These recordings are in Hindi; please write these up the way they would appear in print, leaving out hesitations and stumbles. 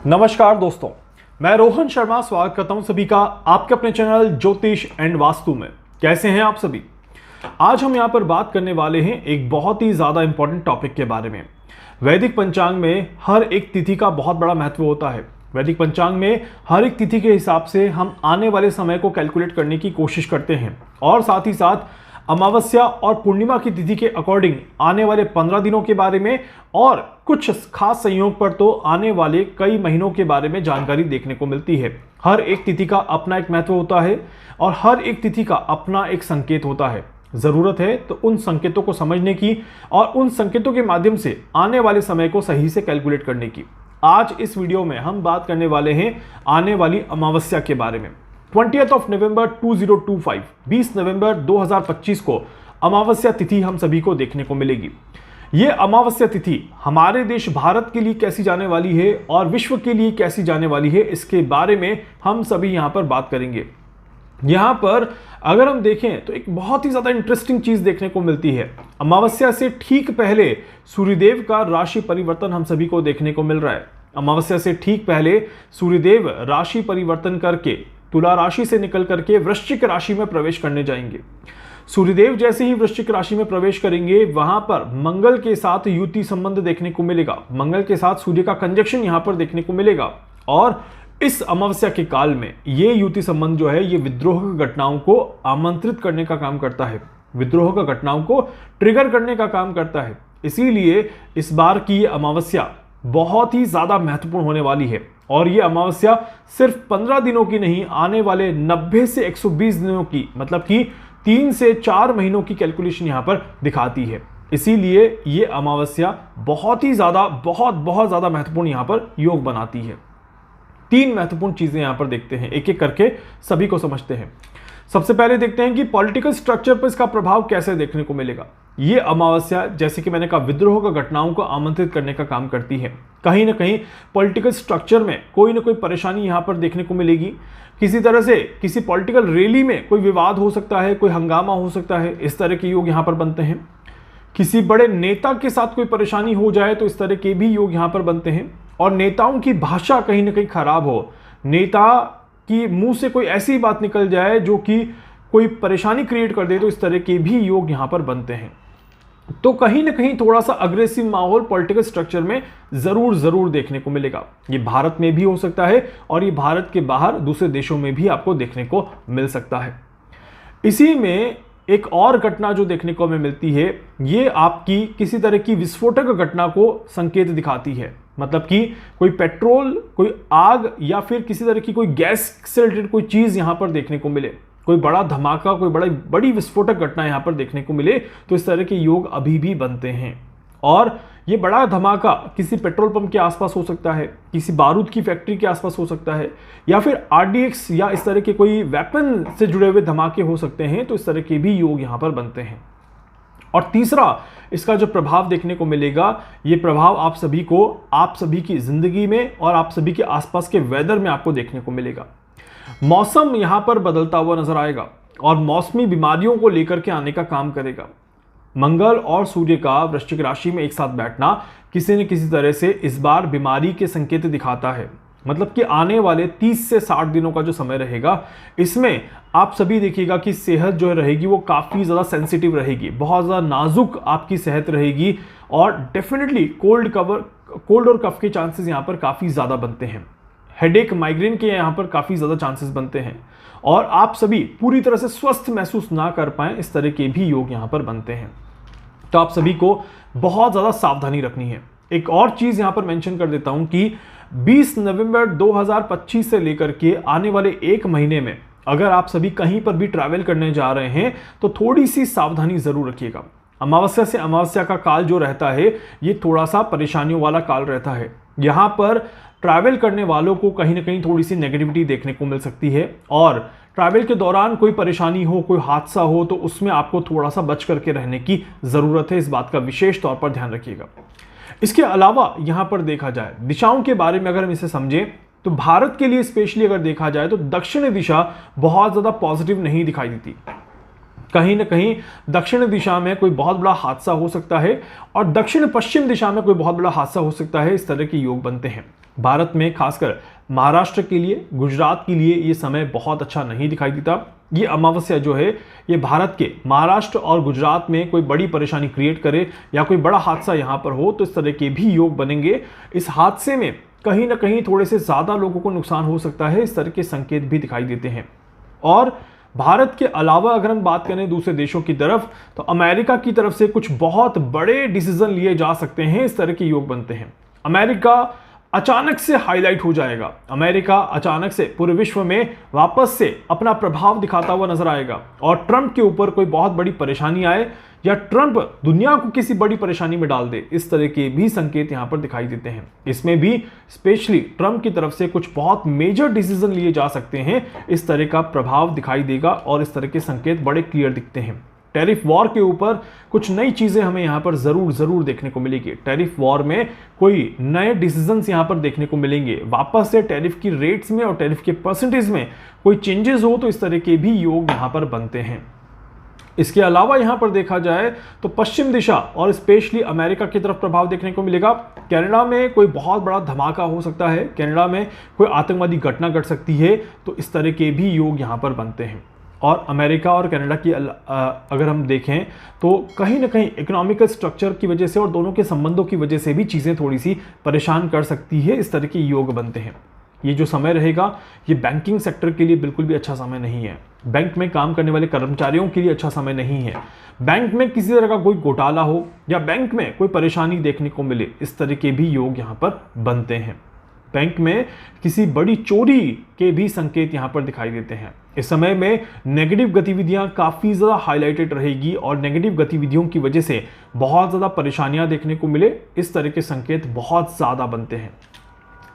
नमस्कार दोस्तों, मैं रोहन शर्मा स्वागत करता हूं सभी का आपके अपने चैनल ज्योतिष एंड वास्तु में। कैसे हैं आप सभी? आज हम यहां पर बात करने वाले हैं एक बहुत ही ज़्यादा इंपॉर्टेंट टॉपिक के बारे में। वैदिक पंचांग में हर एक तिथि का बहुत बड़ा महत्व होता है। वैदिक पंचांग में हर एक तिथि के हिसाब से हम आने वाले समय को कैलकुलेट करने की कोशिश करते हैं और साथ ही साथ अमावस्या और पूर्णिमा की तिथि के अकॉर्डिंग आने वाले 15 दिनों के बारे में और कुछ खास संयोग पर तो आने वाले कई महीनों के बारे में जानकारी देखने को मिलती है। हर एक तिथि का अपना एक महत्व होता है और हर एक तिथि का अपना एक संकेत होता है। ज़रूरत है तो उन संकेतों को समझने की और उन संकेतों के माध्यम से आने वाले समय को सही से कैलकुलेट करने की। आज इस वीडियो में हम बात करने वाले हैं आने वाली अमावस्या के बारे में। 20 नवंबर 2025 20 नवंबर 2025 को अमावस्या तिथि हम सभी को देखने को मिलेगी। ये अमावस्या तिथि हमारे देश भारत के लिए कैसी जाने वाली है और विश्व के लिए कैसी जाने वाली है, इसके बारे में हम सभी यहाँ पर बात करेंगे। यहाँ पर अगर हम देखें तो एक बहुत ही ज़्यादा इंटरेस्टिंग चीज़ देखने को मिलती है। अमावस्या से ठीक पहले सूर्यदेव का राशि परिवर्तन हम सभी को देखने को मिल रहा है। अमावस्या से ठीक पहले सूर्यदेव राशि परिवर्तन करके तुला राशि से निकल करके वृश्चिक राशि में प्रवेश करने जाएंगे। सूर्यदेव जैसे ही वृश्चिक राशि में प्रवेश करेंगे, वहां पर मंगल के साथ युति संबंध देखने को मिलेगा। मंगल के साथ सूर्य का कंजक्शन यहां पर देखने को मिलेगा और इस अमावस्या के काल में ये युति संबंध जो है ये विद्रोह की घटनाओं को आमंत्रित करने का काम करता है, विद्रोह का घटनाओं को ट्रिगर करने का काम करता है। इसीलिए इस बार की ये अमावस्या बहुत ही ज्यादा महत्वपूर्ण होने वाली है और ये अमावस्या सिर्फ 15 दिनों की नहीं, आने वाले 90 से 120 दिनों की, मतलब कि 3 से 4 महीनों की कैलकुलेशन यहां पर दिखाती है। इसीलिए ये अमावस्या बहुत ही ज्यादा बहुत ज्यादा महत्वपूर्ण यहां पर योग बनाती है। 3 महत्वपूर्ण चीजें यहां पर देखते हैं, एक एक करके सभी को समझते हैं। सबसे पहले देखते हैं कि पॉलिटिकल स्ट्रक्चर पर इसका प्रभाव कैसे देखने को मिलेगा। ये अमावस्या, जैसे कि मैंने कहा, विद्रोह का घटनाओं को आमंत्रित करने का काम करती है। कहीं ना कहीं पॉलिटिकल स्ट्रक्चर में कोई ना कोई परेशानी यहां पर देखने को मिलेगी। किसी तरह से किसी पॉलिटिकल रैली में कोई विवाद हो सकता है, कोई हंगामा हो सकता है, इस तरह के योग यहां पर बनते हैं। किसी बड़े नेता के साथ कोई परेशानी हो जाए तो इस तरह के भी योग यहां पर बनते हैं। और नेताओं की भाषा कहीं ना कहीं खराब हो, नेता कि मुंह से कोई ऐसी बात निकल जाए जो कि कोई परेशानी क्रिएट कर दे, तो इस तरह के भी योग यहां पर बनते हैं। तो कहीं ना कहीं थोड़ा सा अग्रेसिव माहौल पॉलिटिकल स्ट्रक्चर में जरूर देखने को मिलेगा। ये भारत में भी हो सकता है और ये भारत के बाहर दूसरे देशों में भी आपको देखने को मिल सकता है। इसी में एक और घटना जो देखने को हमें मिलती है, ये आपकी किसी तरह की विस्फोटक घटना को संकेत दिखाती है। मतलब कि कोई पेट्रोल, कोई आग या फिर किसी तरह की कोई गैस से रिलेटेड कोई चीज यहां पर देखने को मिले, कोई बड़ा धमाका, कोई बड़ी विस्फोटक घटना यहां पर देखने को मिले, तो इस तरह के योग अभी भी बनते हैं। और ये बड़ा धमाका किसी पेट्रोल पंप के आसपास हो सकता है, किसी बारूद की फैक्ट्री के आसपास हो सकता है, या फिर RDX या इस तरह के कोई वेपन से जुड़े हुए धमाके हो सकते हैं। तो इस तरह के भी योग यहां पर बनते हैं। और तीसरा, इसका जो प्रभाव देखने को मिलेगा, ये प्रभाव आप सभी की जिंदगी में और आप सभी के आसपास के वेदर में आपको देखने को मिलेगा। मौसम यहां पर बदलता हुआ नजर आएगा और मौसमी बीमारियों को लेकर के आने का काम करेगा। मंगल और सूर्य का वृश्चिक राशि में एक साथ बैठना किसी न किसी तरह से इस बार बीमारी के संकेत दिखाता है। मतलब कि आने वाले 30 से 60 दिनों का जो समय रहेगा, इसमें आप सभी देखिएगा कि सेहत जो रहेगी वो काफ़ी ज़्यादा सेंसिटिव रहेगी, बहुत ज़्यादा नाजुक आपकी सेहत रहेगी और डेफिनेटली कोल्ड और कफ के चांसेस यहाँ पर काफ़ी ज़्यादा बनते हैं। हेडेक, माइग्रेन के यहाँ पर काफ़ी ज़्यादा चांसेस बनते हैं और आप सभी पूरी तरह से स्वस्थ महसूस ना कर पाएँ, इस तरह के भी योग यहाँ पर बनते हैं। तो आप सभी को बहुत ज़्यादा सावधानी रखनी है। एक और चीज़ यहाँ पर मेंशन कर देता हूँ कि 20 नवंबर 2025 से लेकर के आने वाले 1 महीने में अगर आप सभी कहीं पर भी ट्रैवल करने जा रहे हैं तो थोड़ी सी सावधानी ज़रूर रखिएगा। अमावस्या से अमावस्या का काल जो रहता है, ये थोड़ा सा परेशानियों वाला काल रहता है। यहाँ पर ट्रैवल करने वालों को कहीं ना कहीं थोड़ी सी नेगेटिविटी देखने को मिल सकती है और ट्रैवल के दौरान कोई परेशानी हो, कोई हादसा हो, तो उसमें आपको थोड़ा सा बच करके रहने की ज़रूरत है। इस बात का विशेष तौर पर ध्यान रखिएगा। इसके अलावा यहाँ पर देखा जाए दिशाओं के बारे में, अगर हम इसे समझें तो भारत के लिए स्पेशली अगर देखा जाए तो दक्षिण दिशा बहुत ज़्यादा पॉजिटिव नहीं दिखाई देती। कहीं ना कहीं दक्षिण दिशा में कोई बहुत बड़ा हादसा हो सकता है और दक्षिण पश्चिम दिशा में कोई बहुत बड़ा हादसा हो सकता है। इस तरह के योग बनते हैं। भारत में खासकर महाराष्ट्र के लिए, गुजरात के लिए ये समय बहुत अच्छा नहीं दिखाई देता। ये अमावस्या जो है ये भारत के महाराष्ट्र और गुजरात में कोई बड़ी परेशानी क्रिएट करे या कोई बड़ा हादसा यहाँ पर हो तो इस तरह के भी योग बनेंगे। इस हादसे में कहीं ना कहीं थोड़े से ज़्यादा लोगों को नुकसान हो सकता है, इस तरह के संकेत भी दिखाई देते हैं। और भारत के अलावा अगर हम बात करें दूसरे देशों की तरफ, तो अमेरिका की तरफ से कुछ बहुत बड़े डिसीजन लिए जा सकते हैं, इस तरह के योग बनते हैं। अमेरिका अचानक से हाईलाइट हो जाएगा, अमेरिका अचानक से पूरे विश्व में वापस से अपना प्रभाव दिखाता हुआ नजर आएगा और ट्रंप के ऊपर कोई बहुत बड़ी परेशानी आए या ट्रंप दुनिया को किसी बड़ी परेशानी में डाल दे, इस तरह के भी संकेत यहां पर दिखाई देते हैं। इसमें भी स्पेशली ट्रंप की तरफ से कुछ बहुत मेजर डिसीजन लिए जा सकते हैं, इस तरह का प्रभाव दिखाई देगा और इस तरह के संकेत बड़े क्लियर दिखते हैं। टैरिफ वॉर के ऊपर कुछ नई चीजें हमें यहां पर जरूर देखने को मिलेगी। टैरिफ वॉर में कोई नए डिसीजंस यहां पर देखने को मिलेंगे, वापस से टैरिफ की रेट्स में और टैरिफ के परसेंटेज में कोई चेंजेस हो तो इस तरह के भी योग यहां पर बनते हैं। इसके अलावा यहां पर देखा जाए तो पश्चिम दिशा और स्पेशली अमेरिका की तरफ प्रभाव देखने को मिलेगा। कनाडा में कोई बहुत बड़ा धमाका हो सकता है, कनाडा में कोई आतंकवादी घटना घट सकती है, तो इस तरह के भी योग यहां पर बनते हैं। और अमेरिका और कनाडा की अगर हम देखें तो कहीं ना कहीं इकोनॉमिकल स्ट्रक्चर की वजह से और दोनों के संबंधों की वजह से भी चीज़ें थोड़ी सी परेशान कर सकती है, इस तरह के योग बनते हैं। ये जो समय रहेगा ये बैंकिंग सेक्टर के लिए बिल्कुल भी अच्छा समय नहीं है, बैंक में काम करने वाले कर्मचारियों के लिए अच्छा समय नहीं है। बैंक में किसी तरह का कोई घोटाला हो या बैंक में कोई परेशानी देखने को मिले, इस तरह के भी योग यहाँ पर बनते हैं। बैंक में किसी बड़ी चोरी के भी संकेत यहां पर दिखाई देते हैं। इस समय में नेगेटिव गतिविधियां काफी ज्यादा हाईलाइटेड रहेगी और नेगेटिव गतिविधियों की वजह से बहुत ज्यादा परेशानियां देखने को मिले, इस तरह के संकेत बहुत ज्यादा बनते हैं।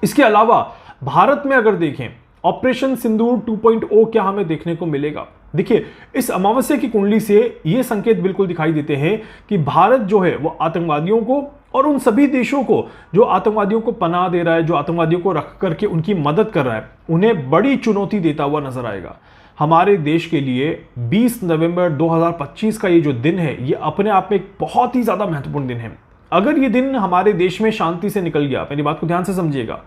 इसके अलावा भारत में अगर देखें ऑपरेशन सिंदूर 2.0 क्या हमें देखने को मिलेगा। देखिए इस अमावस्या की कुंडली से ये संकेत बिल्कुल दिखाई देते हैं कि भारत जो है वो आतंकवादियों को और उन सभी देशों को जो आतंकवादियों को पनाह दे रहा है, जो आतंकवादियों को रख करके उनकी मदद कर रहा है, उन्हें बड़ी चुनौती देता हुआ नजर आएगा। हमारे देश के लिए 20 नवंबर 2025 का ये जो दिन है ये अपने आप में एक बहुत ही ज्यादा महत्वपूर्ण दिन है। अगर ये दिन हमारे देश में शांति से निकल गया, मेरी बात को ध्यान से समझिएगा,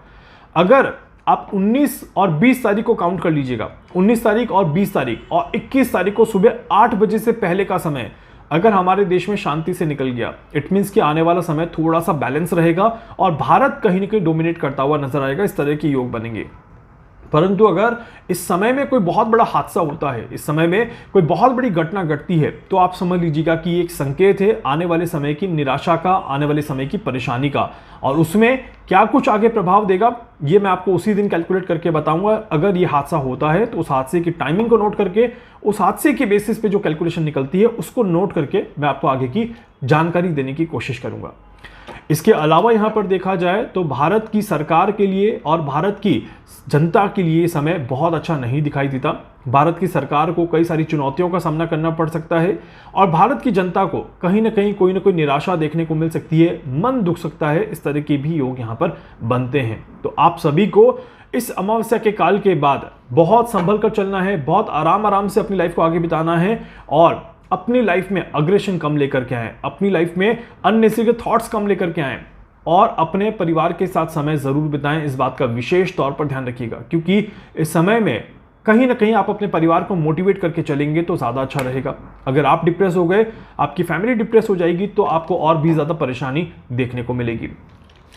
अगर आप 19 और 20 तारीख को काउंट कर लीजिएगा, 19 तारीख और 20 तारीख और 21 तारीख को सुबह 8 बजे से पहले का समय अगर हमारे देश में शांति से निकल गया, इट मीन्स कि आने वाला समय थोड़ा सा बैलेंस रहेगा और भारत कहीं ना कहीं डोमिनेट करता हुआ नजर आएगा, इस तरह के योग बनेंगे। परंतु अगर इस समय में कोई बहुत बड़ा हादसा होता है, इस समय में कोई बहुत बड़ी घटना घटती है, तो आप समझ लीजिएगा कि एक संकेत है आने वाले समय की निराशा का, आने वाले समय की परेशानी का। और उसमें क्या कुछ आगे प्रभाव देगा ये मैं आपको उसी दिन कैलकुलेट करके बताऊंगा। अगर ये हादसा होता है तो उस हादसे की टाइमिंग को नोट करके, उस हादसे के बेसिस पे जो कैलकुलेशन निकलती है उसको नोट करके मैं आपको आगे की जानकारी देने की कोशिश करूंगा। इसके अलावा यहां पर देखा जाए तो भारत की सरकार के लिए और भारत की जनता के लिए समय बहुत अच्छा नहीं दिखाई देता। भारत की सरकार को कई सारी चुनौतियों का सामना करना पड़ सकता है और भारत की जनता को कहीं ना कहीं कोई ना कोई निराशा देखने को मिल सकती है, मन दुख सकता है, इस तरह के भी योग यहां पर बनते हैं। तो आप सभी को इस अमावस्या के काल के बाद बहुत संभल कर चलना है, बहुत आराम से अपनी लाइफ को आगे बिताना है और अपनी लाइफ में अग्रेशन कम लेकर के आए, अपनी लाइफ में अननेसेसरी थॉट्स कम लेकर के आए और अपने परिवार के साथ समय जरूर बिताएं। इस बात का विशेष तौर पर ध्यान रखिएगा क्योंकि इस समय में कहीं ना कहीं आप अपने परिवार को मोटिवेट करके चलेंगे तो ज़्यादा अच्छा रहेगा। अगर आप डिप्रेस हो गए, आपकी फैमिली डिप्रेस हो जाएगी तो आपको और भी ज़्यादा परेशानी देखने को मिलेगी।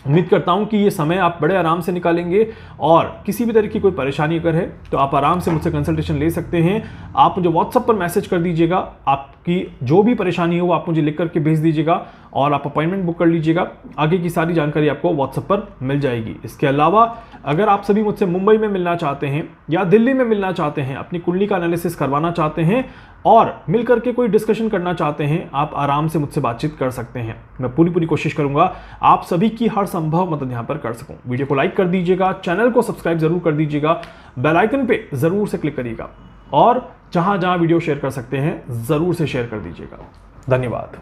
उम्मीद करता हूं कि ये समय आप बड़े आराम से निकालेंगे और किसी भी तरह की कोई परेशानी अगर है तो आप आराम से मुझसे कंसल्टेशन ले सकते हैं। आप मुझे व्हाट्सएप पर मैसेज कर दीजिएगा, आपकी जो भी परेशानी हो वो आप मुझे लिख करके भेज दीजिएगा और आप अपॉइंटमेंट बुक कर लीजिएगा। आगे की सारी जानकारी आपको व्हाट्सएप पर मिल जाएगी। इसके अलावा अगर आप सभी मुझसे मुंबई में मिलना चाहते हैं या दिल्ली में मिलना चाहते हैं, अपनी कुंडली का एनालिसिस करवाना चाहते हैं और मिलकर के कोई डिस्कशन करना चाहते हैं, आप आराम से मुझसे बातचीत कर सकते हैं। मैं पूरी कोशिश करूंगा आप सभी की हर संभव मदद यहां पर कर सकूं। वीडियो को लाइक कर दीजिएगा, चैनल को सब्सक्राइब जरूर कर दीजिएगा, बेल आइकन पे जरूर से क्लिक करिएगा और जहां वीडियो शेयर कर सकते हैं जरूर से शेयर कर दीजिएगा। धन्यवाद।